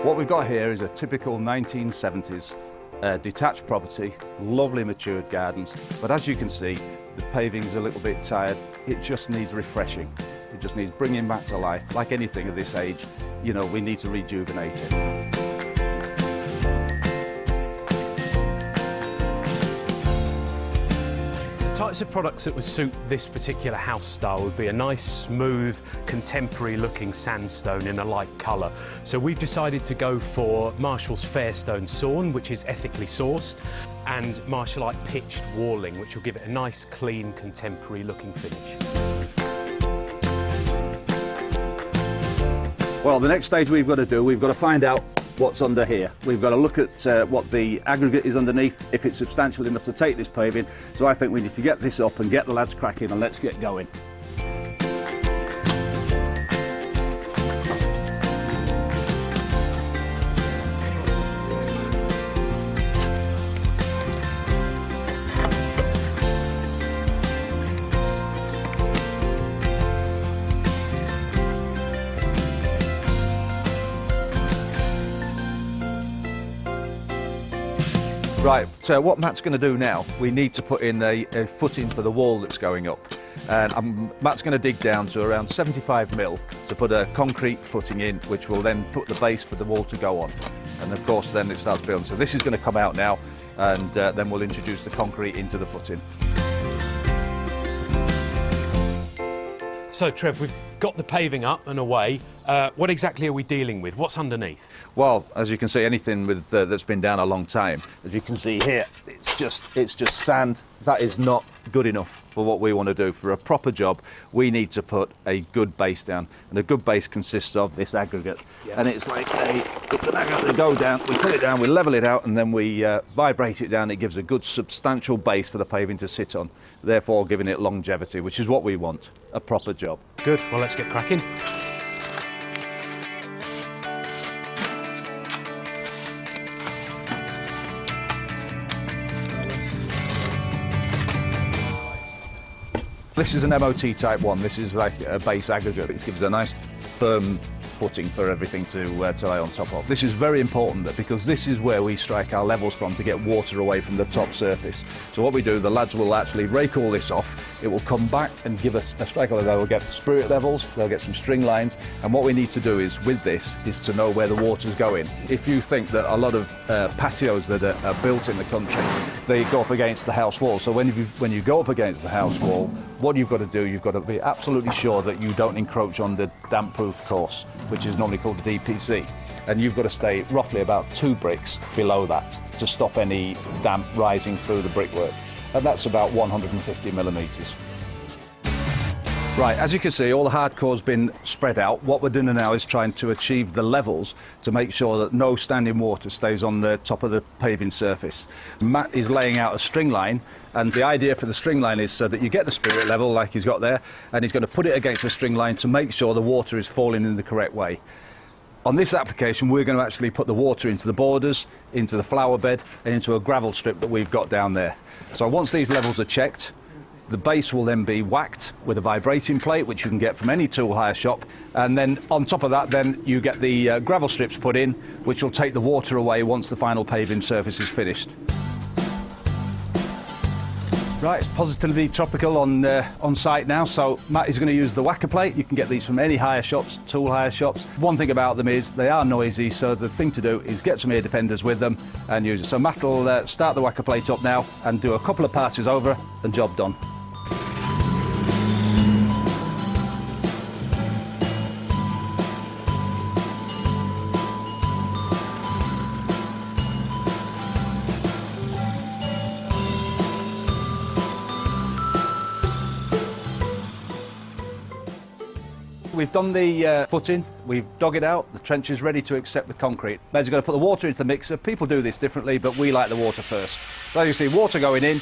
What we've got here is a typical 1970s detached property, lovely matured gardens, but as you can see, the paving's a little bit tired. It just needs refreshing. It just needs bringing back to life. Like anything of this age, you know, we need to rejuvenate it. The types of products that would suit this particular house style would be a nice, smooth, contemporary-looking sandstone in a light colour. So we've decided to go for Marshall's Fairstone Sawn, which is ethically sourced, and Marshallite pitched walling, which will give it a nice, clean, contemporary-looking finish. Well, the next stage we've got to find out what's under here. We've got to look at what the aggregate is underneath, if it's substantial enough to take this paving. So I think we need to get this up and get the lads cracking, and let's get going. Right, so what Matt's going to do now, we need to put in a footing for the wall that's going up. And Matt's going to dig down to around 75 mil to put a concrete footing in, which will then put the base for the wall to go on. And of course then it starts building. So this is going to come out now, and then we'll introduce the concrete into the footing. So Trev, we've got the paving up and away. What exactly are we dealing with? What's underneath? Well, as you can see, anything with that's been down a long time, as you can see here, it's just sand. That is not good enough for what we want to do. For a proper job, we need to put a good base down, and a good base consists of this aggregate. Yeah. And it's like it's an aggregate that go down. We put it down, we level it out, and then we vibrate it down. It gives a good substantial base for the paving to sit on, therefore giving it longevity, which is what we want. A proper job. Good. Well, let's get cracking. This is an MOT type one. This is like a base aggregate. It gives a nice firm footing for everything to lay on top of. This is very important because this is where we strike our levels from to get water away from the top surface. So what we do, the lads will actually rake all this off. It will come back and give us a strike level. They'll get spirit levels, they'll get some string lines, and what we need to do is, with this, is to know where the water's going. If you think that a lot of patios that are built in the country, they go up against the house wall. So when you go up against the house wall, what you've got to do, you've got to be absolutely sure that you don't encroach on the damp-proof course, which is normally called DPC. And you've got to stay roughly about 2 bricks below that to stop any damp rising through the brickwork. And that's about 150 millimetres. Right, as you can see, all the hardcore's been spread out. What we're doing now is trying to achieve the levels to make sure that no standing water stays on the top of the paving surface. Matt is laying out a string line, and the idea for the string line is so that you get the spirit level like he's got there, and he's going to put it against the string line to make sure the water is falling in the correct way. On this application, we're going to actually put the water into the borders, into the flower bed, and into a gravel strip that we've got down there. So once these levels are checked, the base will then be whacked with a vibrating plate, which you can get from any tool hire shop, and then on top of that, then you get the gravel strips put in, which will take the water away once the final paving surface is finished. Right, it's positively tropical on site now, so Matt is going to use the whacker plate. You can get these from any hire shops, tool hire shops. One thing about them is they are noisy, so the thing to do is get some ear defenders with them and use it. So Matt will start the whacker plate up now and do a couple of passes over and job done. We've done the footing, we've dug it out, the trench is ready to accept the concrete. Now you're going to put the water into the mixer. People do this differently, but we like the water first. So you see water going in.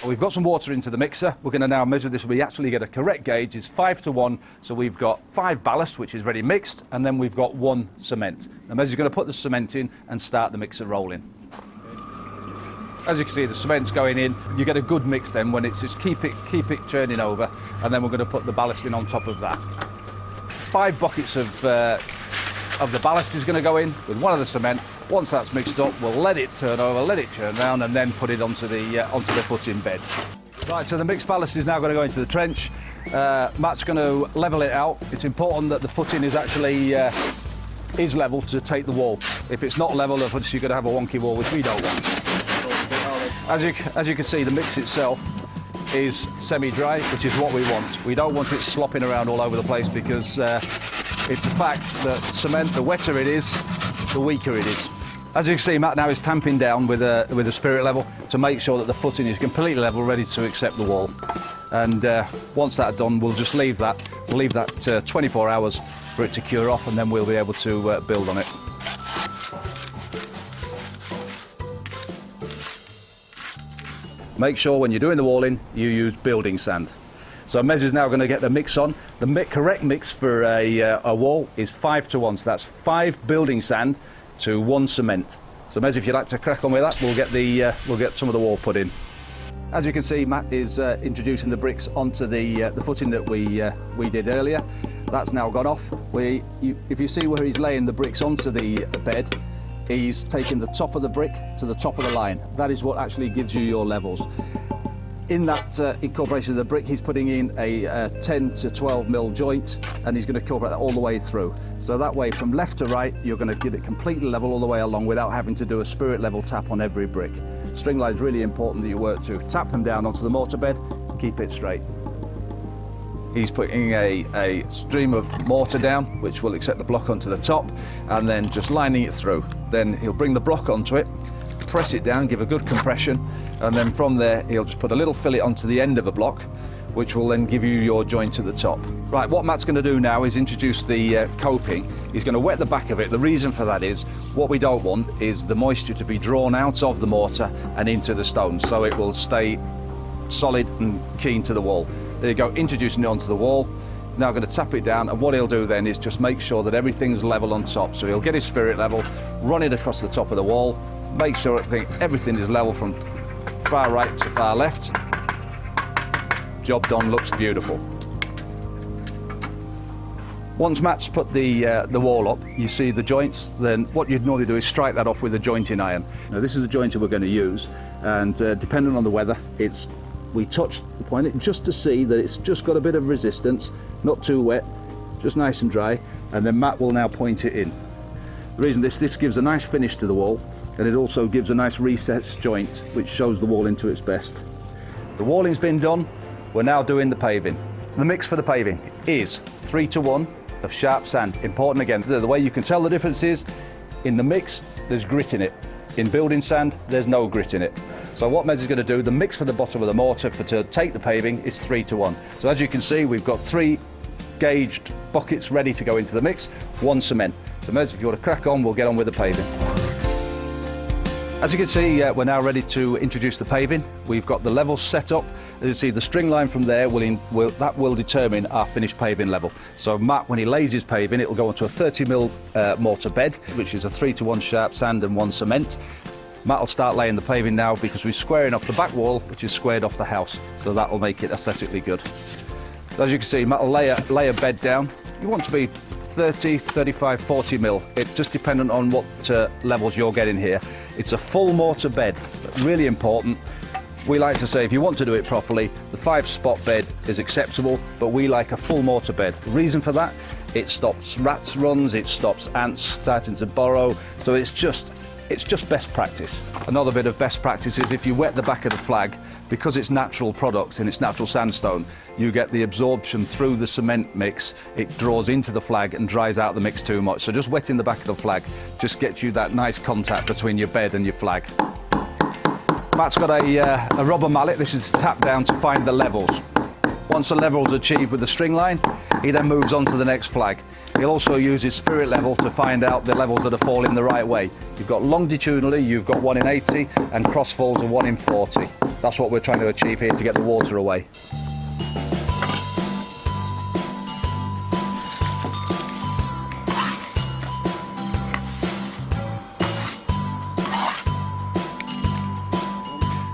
We've got some water into the mixer. We're going to now measure this. We actually get a correct gauge. It's 5 to 1. So we've got 5 ballast, which is ready mixed, and then we've got 1 cement. Now Mez's going to put the cement in and start the mixer rolling. As you can see, the cement's going in. You get a good mix then when it's just keep it churning over, and then we're going to put the ballast in on top of that. 5 buckets of of the ballast is going to go in with one of the cement. Once that's mixed up, we'll let it turn over, let it turn round, and then put it onto the footing bed. Right, so the mixed ballast is now going to go into the trench. Matt's going to level it out. It's important that the footing is actually is level to take the wall. If it's not level, you're going to have a wonky wall, which we don't want. As you can see, the mix itself is semi-dry, which is what we want. We don't want it slopping around all over the place, because it's a fact that cement, the wetter it is, the weaker it is. As you can see, Matt now is tamping down with a spirit level to make sure that the footing is completely level, ready to accept the wall. And once that's done, we'll just leave that. We'll leave that 24 hours for it to cure off, and then we'll be able to build on it. Make sure when you're doing the walling, you use building sand. So Mez is now going to get the mix on. The correct mix for a wall is 5 to 1. So that's 5 building sand to 1 cement. So Mez, if you'd like to crack on with that, we'll get some of the wall put in. As you can see, Matt is introducing the bricks onto the footing that we did earlier. That's now gone off. If you see where he's laying the bricks onto the bed, he's taking the top of the brick to the top of the line. That is what actually gives you your levels. In that incorporation of the brick, he's putting in a 10 to 12 mil joint, and he's going to incorporate that all the way through. So that way, from left to right, you're going to get it completely level all the way along without having to do a spirit level tap on every brick. String line is really important that you work to. Tap them down onto the mortar bed, keep it straight. He's putting a stream of mortar down, which will accept the block onto the top, and then just lining it through. Then he'll bring the block onto it, press it down, give a good compression, and then from there he'll just put a little fillet onto the end of a block, which will then give you your joint at the top. Right, what Matt's going to do now is introduce the coping. He's going to wet the back of it. The reason for that is, what we don't want is the moisture to be drawn out of the mortar and into the stone, so it will stay solid and keen to the wall. There you go, introducing it onto the wall. Now I'm going to tap it down, and what he'll do then is just make sure that everything's level on top. So he'll get his spirit level, run it across the top of the wall, make sure everything is level from far right to far left. Job done, looks beautiful. Once Matt's put the wall up, you see the joints, then what you'd normally do is strike that off with a jointing iron. Now this is the jointer we're going to use, and depending on the weather, we touch the point just to see that it's just got a bit of resistance, not too wet, just nice and dry, and then Matt will now point it in. The reason this gives a nice finish to the wall, and it also gives a nice recessed joint, which shows the wall into its best. The walling's been done, we're now doing the paving. The mix for the paving is 3 to 1 of sharp sand. Important again, the way you can tell the difference is, in the mix, there's grit in it. In building sand, there's no grit in it. So what Mez is going to do, the mix for the bottom of the mortar to take the paving is 3 to 1. So as you can see, we've got 3 gauged buckets ready to go into the mix, 1 cement. So Mez, if you want to crack on, we'll get on with the paving. As you can see, we're now ready to introduce the paving. We've got the levels set up. As you see, the string line from there will determine our finished paving level. So Matt, when he lays his paving, it'll go onto a 30 mil mortar bed, which is a 3 to 1 sharp sand and 1 cement. Matt will start laying the paving now, because we're squaring off the back wall, which is squared off the house, so that will make it aesthetically good. So as you can see, Matt will lay a bed down. You want to be 30, 35, 40 mil. It's just dependent on what levels you're getting here. It's a full mortar bed, really important. We like to say, if you want to do it properly, the 5-spot bed is acceptable, but we like a full mortar bed. The reason for that, it stops rats runs, it stops ants starting to burrow, so it's just best practice. Another bit of best practice is, if you wet the back of the flag, because it's natural product and it's natural sandstone, you get the absorption through the cement mix. It draws into the flag and dries out the mix too much. So just wetting the back of the flag just gets you that nice contact between your bed and your flag. Matt's got a rubber mallet. This is tapped down to find the levels. Once the level is achieved with the string line, he then moves on to the next flag. He'll also use his spirit level to find out the levels that are falling the right way. You've got longitudinally, you've got 1 in 80, and cross falls are 1 in 40. That's what we're trying to achieve here to get the water away.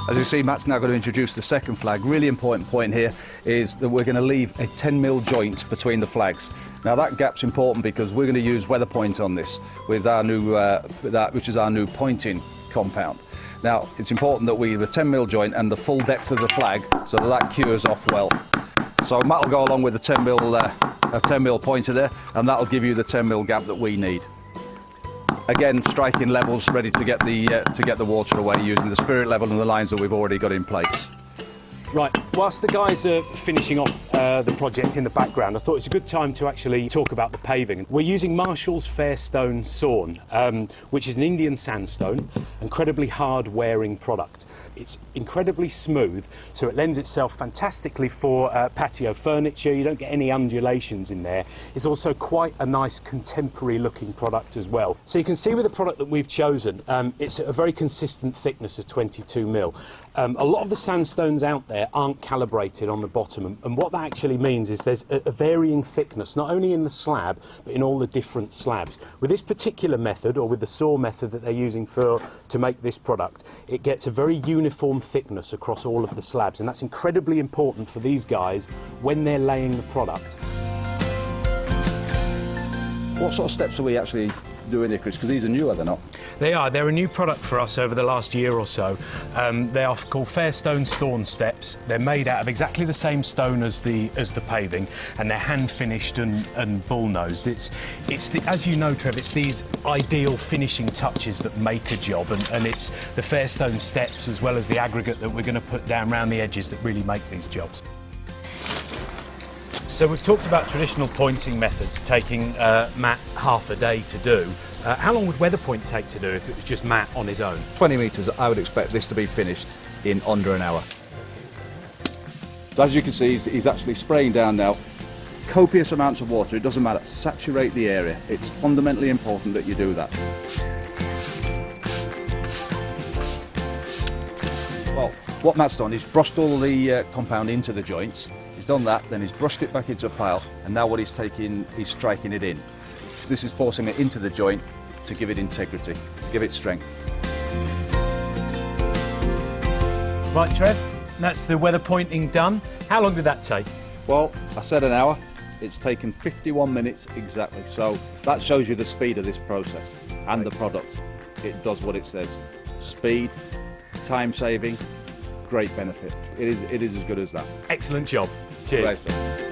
As you see, Matt's now going to introduce the second flag. Really important point here is that we're going to leave a 10 mil joint between the flags. Now that gap's important because we're going to use weather point on this with our new, which is our new pointing compound. Now it's important that we have a 10mm joint and the full depth of the flag so that cures off well. So Matt will go along with a 10mm pointer there, and that'll give you the 10mm gap that we need. Again, striking levels ready to get the water away using the spirit level and the lines that we've already got in place. Right, whilst the guys are finishing off the project in the background, I thought it's a good time to actually talk about the paving. We're using Marshall's Fairstone Sawn, which is an Indian sandstone, incredibly hard wearing product. It's incredibly smooth, so it lends itself fantastically for patio furniture. You don't get any undulations in there. It's also quite a nice contemporary looking product as well. So you can see with the product that we've chosen, it's a very consistent thickness of 22mm. A lot of the sandstones out there aren't calibrated on the bottom, and what that actually means is there's a varying thickness, not only in the slab, but in all the different slabs. With this particular method, or with the saw method that they're using to make this product, it gets a very uniform thickness across all of the slabs, and that's incredibly important for these guys when they're laying the product. What sort of steps are we actually doing here, Chris? Because these are new, are they not? They are. They're a new product for us over the last year or so. They are called Fairstone Stone Steps. They're made out of exactly the same stone as the paving, and they're hand finished and bull nosed. It's as you know, Trev, it's these ideal finishing touches that make a job, and it's the Fairstone steps as well as the aggregate that we're going to put down around the edges that really make these jobs. So we've talked about traditional pointing methods taking Matt half a day to do. How long would weather point take to do if it was just Matt on his own? 20 metres, I would expect this to be finished in under an hour. So as you can see, he's actually spraying down now. Copious amounts of water, it doesn't matter, saturate the area. It's fundamentally important that you do that. Well, what Matt's done is brushed all the compound into the joints. He's done that, then he's brushed it back into a pile, and now what he's striking it in. So this is forcing it into the joint to give it integrity, to give it strength. Right, Trev, that's the weather pointing done. How long did that take? Well, I said an hour. It's taken 51 minutes exactly. So that shows you the speed of this process and the product. It does what it says. Speed, time saving, great benefit. It is as good as that. Excellent job. Cheers. Great.